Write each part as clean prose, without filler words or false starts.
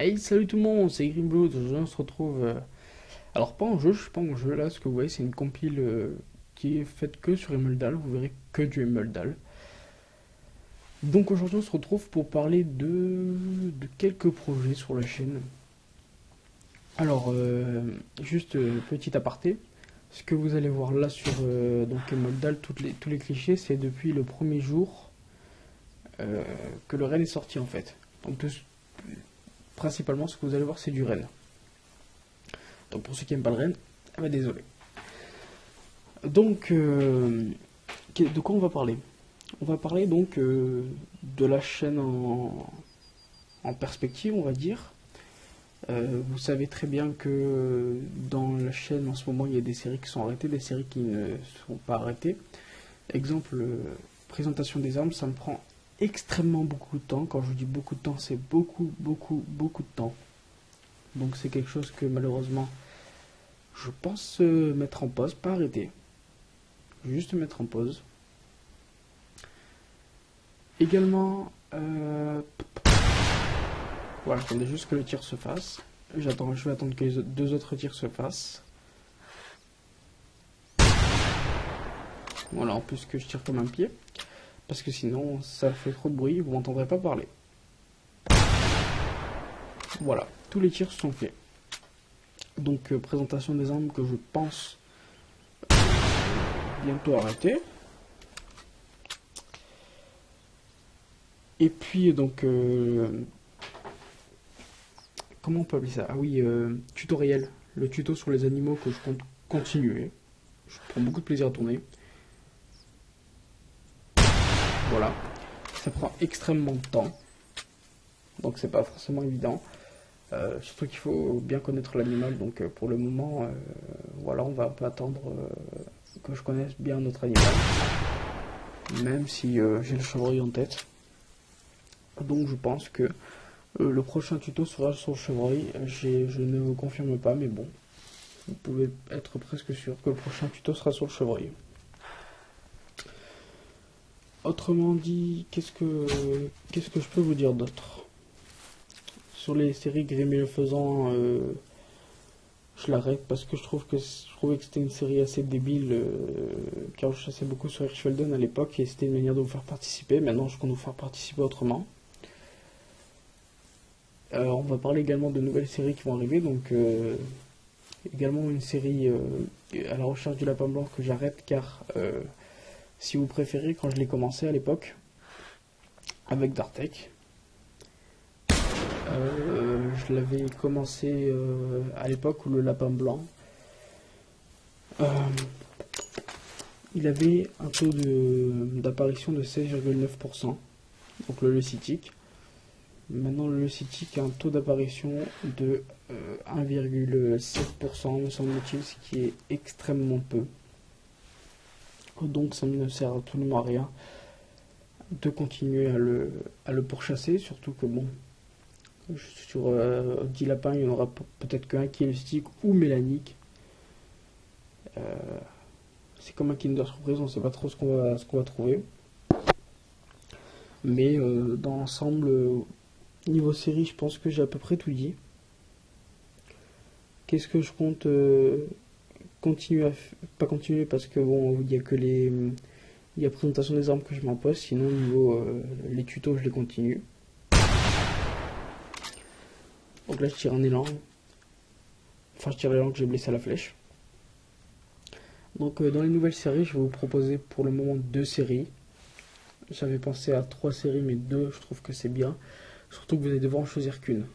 Hey, salut tout le monde, c'est Grimblue. On se retrouve. Alors, pas en jeu, je suis pas en jeu là. Ce que vous voyez, c'est une compile qui est faite que sur Emuldal. Vous verrez que du Emuldal. Donc, aujourd'hui, on se retrouve pour parler de quelques projets sur la chaîne. Alors, juste petit aparté. Ce que vous allez voir là sur donc Emuldal, tous les clichés, c'est depuis le premier jour que le Ren est sorti en fait. Donc, principalement, ce que vous allez voir, c'est du Ren. Donc, pour ceux qui n'aiment pas le Ren, ah bah, désolé. Donc, de quoi on va parler? On va parler donc de la chaîne en perspective, on va dire. Vous savez très bien que dans la chaîne en ce moment, il y a des séries qui sont arrêtées, des séries qui ne sont pas arrêtées. Exemple, présentation des armes, ça me prend extrêmement beaucoup de temps. Quand je vous dis beaucoup de temps, c'est beaucoup, beaucoup, beaucoup de temps. Donc c'est quelque chose que malheureusement, je pense mettre en pause, pas arrêter, juste mettre en pause. Également, voilà, j'attendais juste que le tir se fasse. Je vais attendre que les deux autres tirs se fassent. Voilà, en plus que je tire comme un pied. Parce que sinon, ça fait trop de bruit, vous m'entendrez pas parler. Voilà, tous les tirs sont faits. Donc, présentation des armes que je pense bientôt arrêter. Et puis, donc, comment on peut appeler ça? Ah oui, tutoriel. Le tuto sur les animaux que je compte continuer. Je prends beaucoup de plaisir à tourner. Voilà. Ça prend extrêmement de temps. Donc c'est pas forcément évident. Surtout qu'il faut bien connaître l'animal. Donc pour le moment, voilà, on va un peu attendre que je connaisse bien notre animal. Même si j'ai le chevreuil en tête. Donc je pense que le prochain tuto sera sur le chevreuil. Je ne vous confirme pas, mais bon. Vous pouvez être presque sûr que le prochain tuto sera sur le chevreuil. Autrement dit, qu'est-ce que je peux vous dire d'autre? Sur les séries Grimm et le Faisan, je l'arrête parce que je trouvais que c'était une série assez débile, car je chassais beaucoup sur Hirschfelden à l'époque et c'était une manière de vous faire participer. Maintenant, je compte vous faire participer autrement. On va parler également de nouvelles séries qui vont arriver, donc également une série à la recherche du lapin blanc que j'arrête car si vous préférez, quand je l'ai commencé à l'époque avec Dartek, je l'avais commencé à l'époque où le lapin blanc, euh, il avait un taux d'apparition de 16,9%, donc le leucitique. Maintenant, le leucitique a un taux d'apparition de 1,7%, me semble-t-il, ce qui est extrêmement peu. Donc, ça ne sert absolument à rien de continuer à le pourchasser, surtout que bon, sur 10 lapins, il y en aura peut-être qu'un qui est leucitique ou mélanique. C'est comme un Kinder Surprise, on ne sait pas trop ce qu'on va trouver. Mais dans l'ensemble, niveau série, je pense que j'ai à peu près tout dit. Qu'est-ce que je compte continuer à pas continuer parce que bon, il y a que il y a présentation des armes que je m'impose, sinon niveau les tutos, je les continue. Donc là, je tire un élan. Enfin, je tire l'élan que j'ai blessé à la flèche. Donc dans les nouvelles séries, je vais vous proposer pour le moment deux séries. J'avais pensé à trois séries, mais deux, je trouve que c'est bien. Surtout que vous allez devoir en choisir qu'une.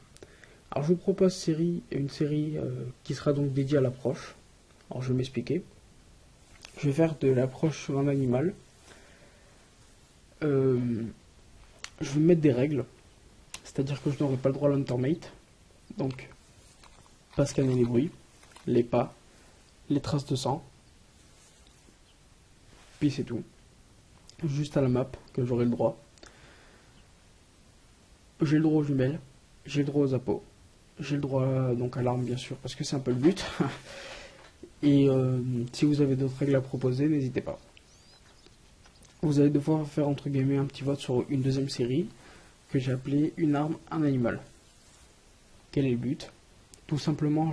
Alors je vous propose une série qui sera donc dédiée à l'approche. Alors je vais m'expliquer. Je vais faire de l'approche sur un animal. Je vais mettre des règles. C'est-à-dire que je n'aurai pas le droit à l'untermate. Donc, pas scanner les bruits, les pas, les traces de sang. Puis c'est tout. Juste à la map que j'aurai le droit. J'ai le droit aux jumelles. J'ai le droit aux appos. J'ai le droit donc à l'arme bien sûr parce que c'est un peu le but. Et si vous avez d'autres règles à proposer, n'hésitez pas. Vous allez devoir faire entre guillemets un petit vote sur une deuxième série que j'ai appelée une arme, un animal. Quel est le but? Tout simplement,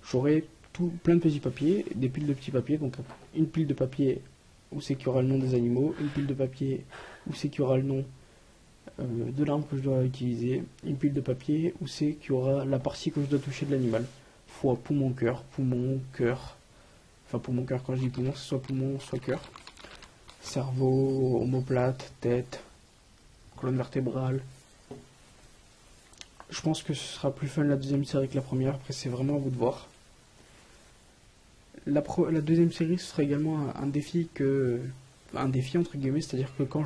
j'aurai plein de petits papiers, des piles de petits papiers, donc une pile de papier où c'est qu'il y aura le nom des animaux, une pile de papier où c'est qu'il y aura le nom de l'arme que je dois utiliser, une pile de papier où c'est qu'il y aura la partie que je dois toucher de l'animal. Foie, poumon, cœur. Enfin, poumon, cœur, quand je dis poumon, c'est soit poumon, soit cœur. Cerveau, omoplate, tête, colonne vertébrale. Je pense que ce sera plus fun la deuxième série que la première, après c'est vraiment à vous de voir. La deuxième série, ce sera également un défi un défi entre guillemets, c'est-à-dire que le, quand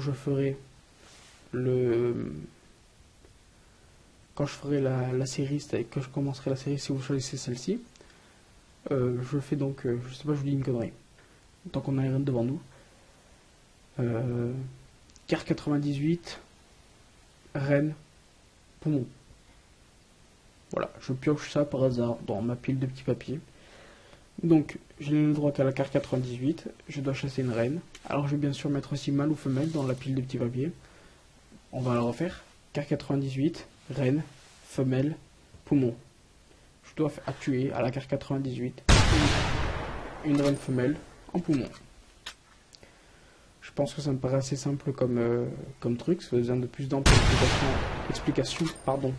je ferai la série, c'est-à-dire que je commencerai la série si vous choisissez celle-ci, je fais donc, je sais pas, je vous dis une connerie, tant qu'on a rien devant nous. CAR 98, Rennes, poumon. Voilà, je pioche ça par hasard dans ma pile de petits papiers. Donc, j'ai le droit qu'à la carte 98, je dois chasser une reine. Alors, je vais bien sûr mettre aussi mâle ou femelle dans la pile de petits papiers. On va la refaire. Carte 98, reine, femelle, poumon. Je dois tuer à la carte 98 une reine femelle en poumon. Je pense que ça me paraît assez simple comme truc. Si vous avez besoin de plus d'amples explications, pardon.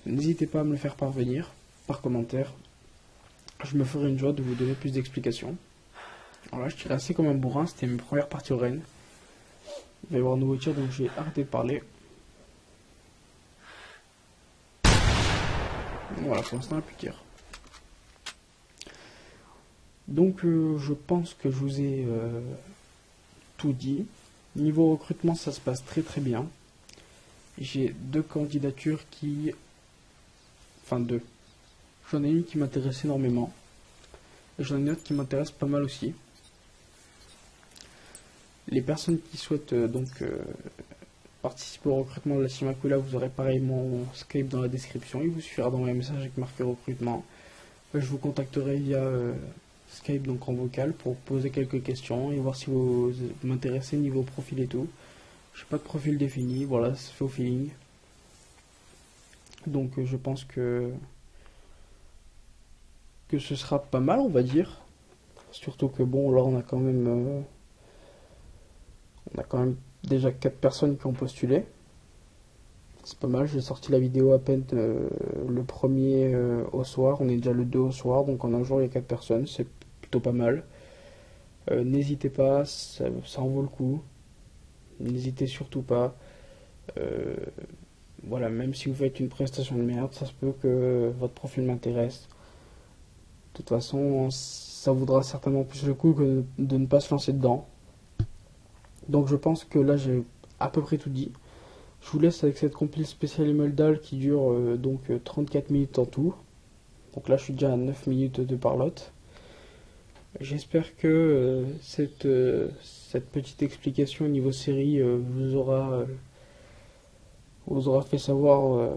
N'hésitez pas à me le faire parvenir par commentaire. Je me ferai une joie de vous donner plus d'explications. Alors là, je tirais assez comme un bourrin, c'était mes premières parties aux rennes. Il va y avoir un nouveau tir, donc j'ai arrêté de parler. Voilà, pour l'instant, il n'y a plus de tir. Donc, je pense que je vous ai tout dit. Niveau recrutement, ça se passe très très bien. J'ai deux candidatures Enfin, deux. J'en ai une qui m'intéresse énormément. Et j'en ai une autre qui m'intéresse pas mal aussi. Les personnes qui souhaitent participer au recrutement de la Team Aquila, vous aurez pareil mon Skype dans la description. Il vous suffira d'envoyer un message avec marqué recrutement. Je vous contacterai via Skype, donc en vocal, pour poser quelques questions et voir si vous m'intéressez niveau profil et tout. Je n'ai pas de profil défini, voilà, ça se fait au feeling. Donc je pense que ce sera pas mal, on va dire. Surtout que bon, là on a quand même déjà 4 personnes qui ont postulé. C'est pas mal, j'ai sorti la vidéo à peine le premier au soir, on est déjà le 2 au soir, donc en un jour il y a 4 personnes, c'est plutôt pas mal. N'hésitez pas, ça en vaut le coup. N'hésitez surtout pas. Voilà, même si vous faites une prestation de merde, ça se peut que votre profil m'intéresse. De toute façon, ça vaudra certainement plus le coup que de ne pas se lancer dedans. Donc je pense que là j'ai à peu près tout dit. Je vous laisse avec cette compile spéciale Emuldal qui dure 34 minutes en tout. Donc là je suis déjà à 9 minutes de parlotte. J'espère que cette petite explication au niveau série vous aura fait savoir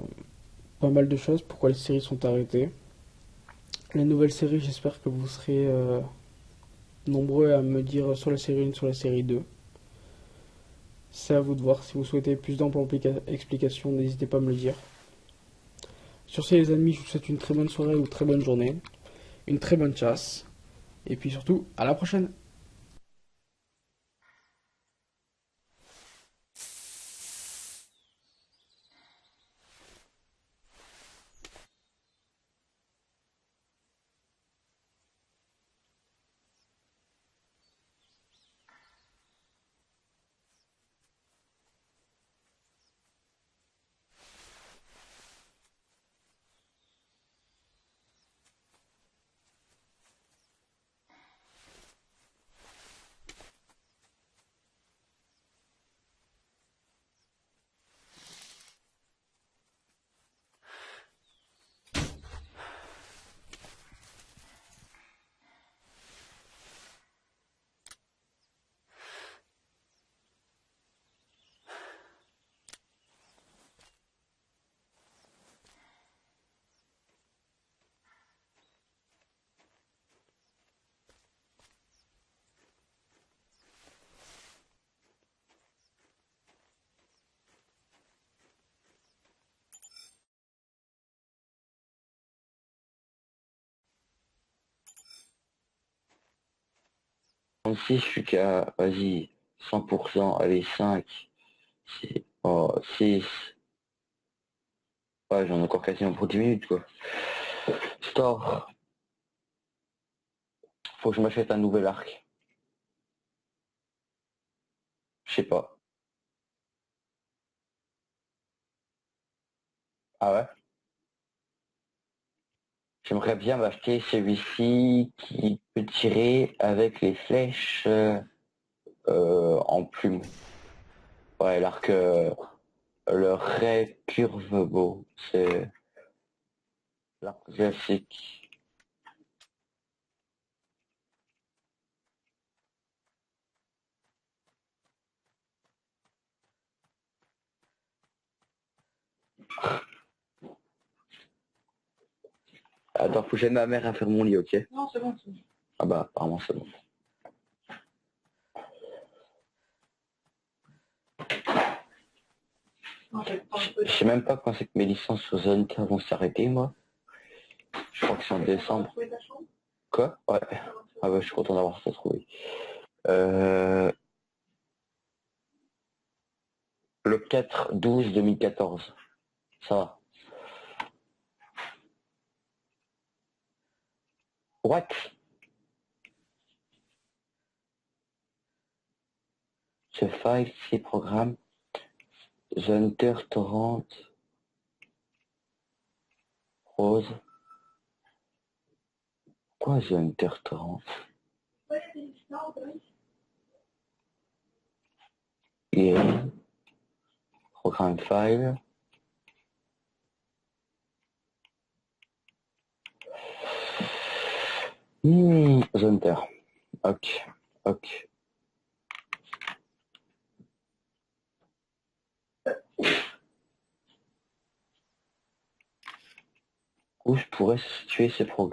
pas mal de choses, pourquoi les séries sont arrêtées. Les nouvelles séries, j'espère que vous serez nombreux à me dire sur la série 1, sur la série 2. C'est à vous de voir. Si vous souhaitez plus d'amples explications, n'hésitez pas à me le dire. Sur ce, les amis, je vous souhaite une très bonne soirée ou très bonne journée, une très bonne chasse, et puis surtout, à la prochaine! 36, je suis qu'à, vas-y, 100%, allez, 5, 6. Ouais, j'en ai encore quasiment pour 10 minutes, quoi. Store. Faut que je m'achète un nouvel arc. Je sais pas. Ah ouais? J'aimerais bien m'acheter celui-ci qui peut tirer avec les flèches en plume. Ouais, l'arc, le Ray Curve c'est l'arc classique. Attends, faut que j'aide ma mère à faire mon lit, ok? Non, c'est bon, c'est bon. Ah bah, apparemment c'est bon. Non, Je sais même pas quand c'est que mes licences sur Zonta vont s'arrêter, moi. Je crois que c'est en décembre. Quoi? Ouais. Ah bah, je suis content d'avoir ça trouvé. Le 4/12/2014. Ça va. What? Ce file, ces programmes, The Hunter Torrent, Rose. Quoi, The Hunter Torrent? Guéri. Programme file. The Hunter. Ok. Ok. Où je pourrais situer ces programmes?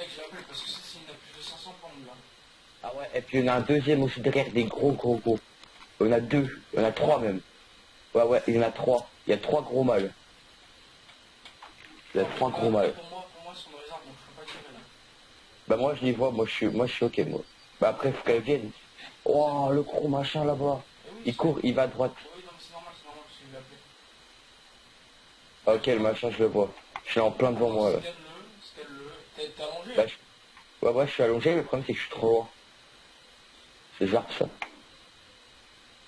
Mec, je l'appelle parce que ça, c'est une a plus de 500 pompes là. Ah ouais, et puis il y en a un deuxième aussi derrière, des gros. Il y en a deux, il y en a trois même. Ouais, il y en a trois. Il y a trois gros mâles. Il y a trois gros mâles. Pour moi, ils sont dans les arbres, donc je peux pas tirer là. Bah moi je les vois, moi je suis ok moi. Bah après faut qu'elles viennent. Oh le gros machin là-bas. Eh oui, Il court, il va à droite. oui, non, mais c'est normal, parce que je l'ai appelé. Ah, ok le machin je le vois. Je suis en plein devant moi là. Scanne-le. T'es allongé? Bah, ouais, je suis allongé, mais le problème c'est que je suis trop loin. C'est genre ça.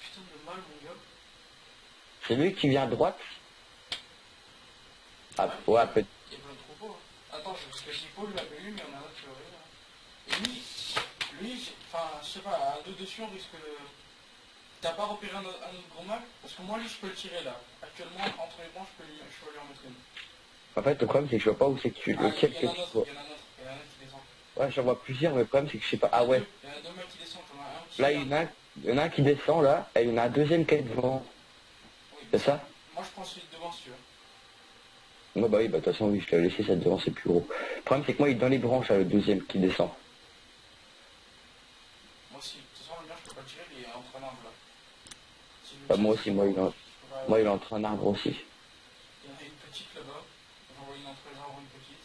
Putain de mal, mon gars. C'est lui qui vient à droite. Ah ouais peut-être. Il y a plein de troupeaux. Attends, parce que s'il faut, lui l'appeler lui, mais il y en a un autre qui aurait là. Et enfin, je sais pas, à deux dessus, on risque de... T'as pas repéré un autre gros mâle? Parce que moi, lui, je peux le tirer là. Actuellement, entre les branches, je peux lui en mettre une. En fait le problème c'est que je vois pas où c'est que tu. Ah, Lequel il y que en a un tu autre, vois. il y en a un autre. Il y en a un autre qui descend. Ouais j'en vois plusieurs, mais le problème c'est que je sais pas. Ah ouais. Il y en a deux mâles qui descendent. T'en as un qui Là vient. il y en a un qui descend là, et il y en a un deuxième qui est devant. Oui, C'est ça? moi, je prends celui de devant, si tu veux. Moi bah oui, bah de toute façon oui, je l'ai laissé ça devant, c'est plus gros. Le problème c'est que moi il est dans les branches là, le deuxième qui descend. Moi aussi. De toute façon, le mien, je peux pas le tirer, il est entre un arbre là. Si je le Bah tire, moi aussi, je peux pas... moi il est entre un arbre aussi. Il y en a une petite là-bas. J'en vois une entre les arbres, une petite.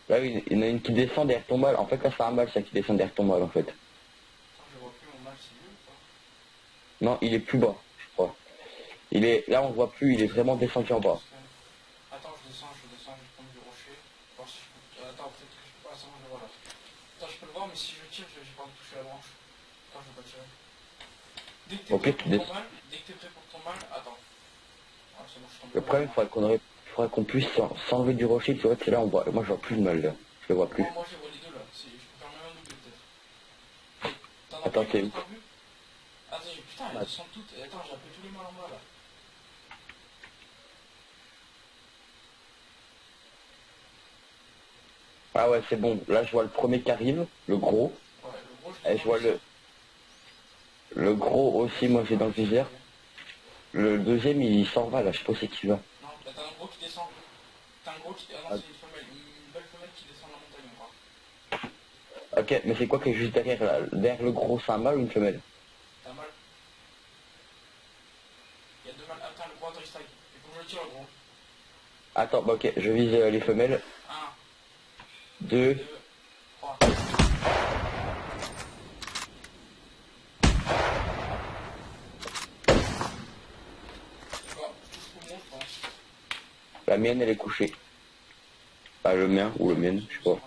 Là oui, il y en a une qui descend derrière ton mâle. En fait là c'est un mâle ça qui descend derrière ton mâle en fait. Attends, je vois plus mon mâle, c'est vieux ou pas? Non, il est plus bas, je crois. Il est. Là on voit plus, il est vraiment descendu en bas. Attends, je descends, je tombe du rocher. Voir si je peux... Attends, peut-être que je peux pas. Ah, c'est bon, je le vois là. Attends, je peux le voir, mais si je tire, j'ai pas envie de toucher la branche. Attends, je vais pas tirer. Dès que t'es Ok, prêt tu pour ton descends. mal, dès que t'es prêt pour ton mal, attends. Ah, c'est bon, je tombe Le dans la problème, branche. il faudrait qu'on puisse s'enlever du rocher, tu vois, c'est là on voit. Moi je vois plus le mâle là. Je le vois plus. Moi, je vois les deux là. Je peux faire même un double peut-être. T'en as pas Attends, une t'es autre où? t'as vu? Attends, putain, elles sont toutes. Attends, j'ai appelé tous les mâles en bas là. Ah ouais, c'est bon. Là je vois le premier qui arrive, le gros. Ouais, le gros, je l'ai Et dans je le vois viseur. le gros aussi, moi j'ai dans le viseur. Le deuxième il s'en va là, je sais pas c'est qui va. Non, bah, t'as un gros qui descend. T'as un gros qui. Ah non, Ah, c'est une femelle. Une belle femelle qui descend la montagne encore. ok, mais c'est quoi qui est juste derrière là? Derrière le gros, c'est un mâle ou une femelle? T'as un mâle. Il y a deux mâles. Attends, le gros, attends, il strike. Il faut que je le tire, le gros. Attends, bah ok, je vise les femelles. Un, 2. deux, trois. Bon, je touche poumon, je pense. La mienne elle est couchée. Pas le mien ou le mien, je sais pas.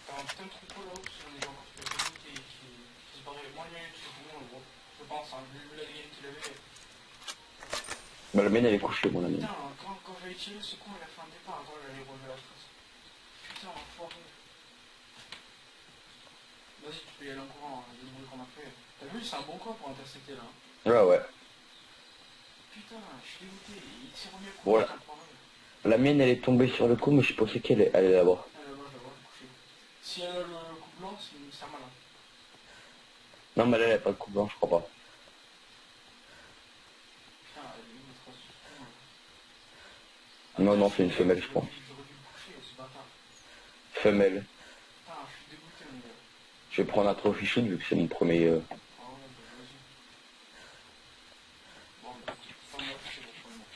T'as un putain de troupeau là-haut, parce qu'on est encore qui se barrait. Moi, le mien, il touche poumon, le gros. Je pense, hein, vu la gaine qu'il avait. Bah la mienne elle est couchée, mon ami. Putain, quand j'avais tiré, ce con, il a fait un départ. Attends, j'allais relever la trace. Putain, enfoiré. Vas-y, tu peux y aller en courant, hein, le bruit qu'on a fait. T'as vu, c'est un bon corps pour intercepter là. Ouais. Putain, je suis dégoûté, il s'est remis à courir, Voilà. t'en croirais. La mienne elle est tombée sur le coup, mais je pensais elle est là-bas. Ah là-bas, je la vois, couché. Si elle a le coup blanc, c'est un malin. Non, mais là elle a pas de coup blanc, je crois pas. Putain, elle est où notre trace de con, là? Non, c'est une femelle, je pense. J'aurais dû le coucher, ce bâtard. Femelle. Putain, je suis dégoûté, mon gars. Je vais prendre un trophy shoot vu que c'est mon premier. Ah ouais, bah vas-y. Bon, bah, enfin, moi, c'est bon pour le moment.